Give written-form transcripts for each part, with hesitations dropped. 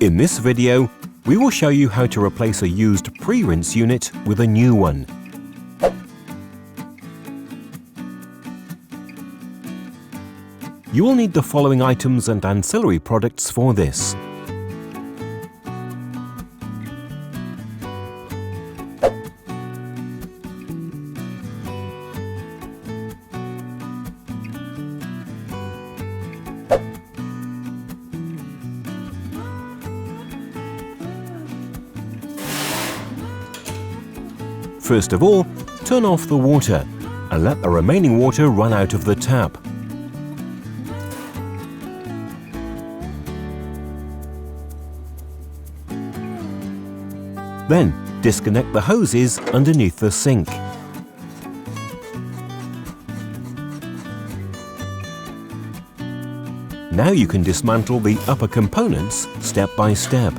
In this video, we will show you how to replace a used pre-rinse unit with a new one. You will need the following items and ancillary products for this. First of all, turn off the water and let the remaining water run out of the tap. Then, disconnect the hoses underneath the sink. Now you can dismantle the upper components step by step.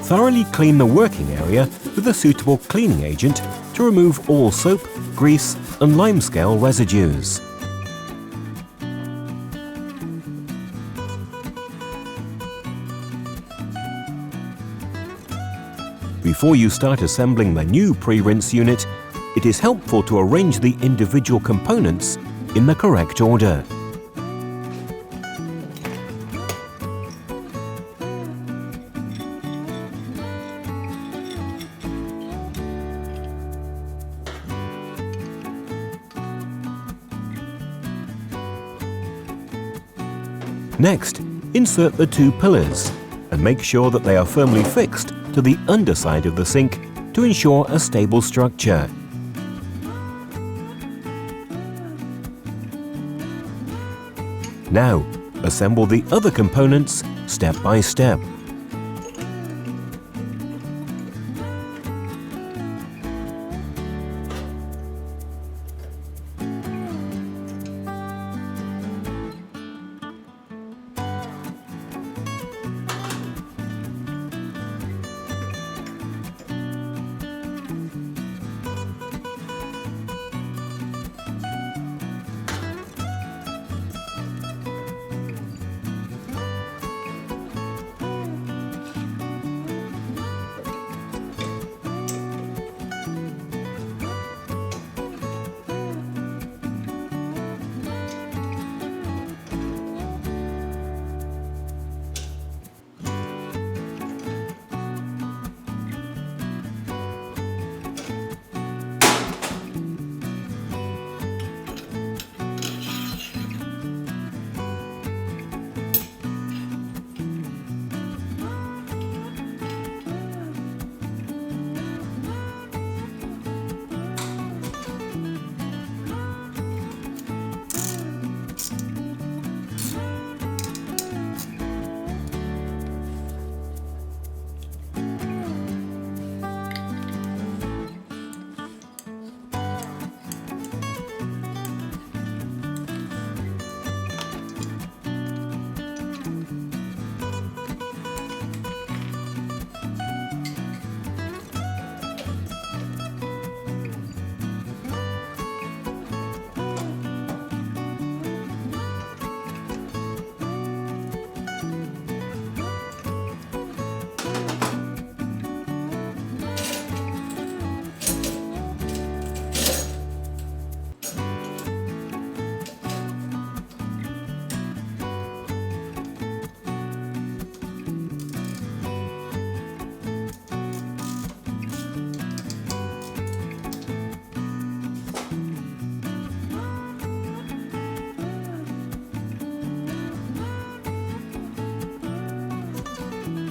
Thoroughly clean the working area with a suitable cleaning agent to remove all soap, grease and limescale residues. Before you start assembling the new pre-rinse unit, it is helpful to arrange the individual components in the correct order. Next, insert the two pillars and make sure that they are firmly fixed to the underside of the sink to ensure a stable structure. Now, assemble the other components step by step.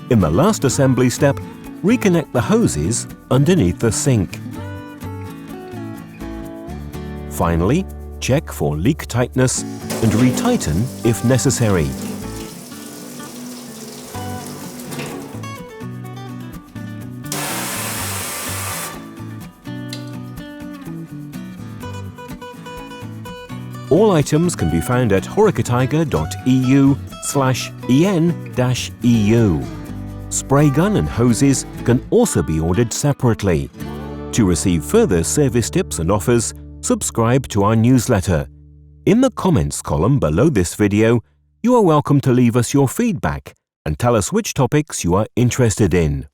In the last assembly step, reconnect the hoses underneath the sink. Finally, check for leak tightness and retighten if necessary. All items can be found at horecatiger.eu/en-EU. Spray gun and hoses can also be ordered separately. To receive further service tips and offers, subscribe to our newsletter. In the comments column below this video, you are welcome to leave us your feedback and tell us which topics you are interested in.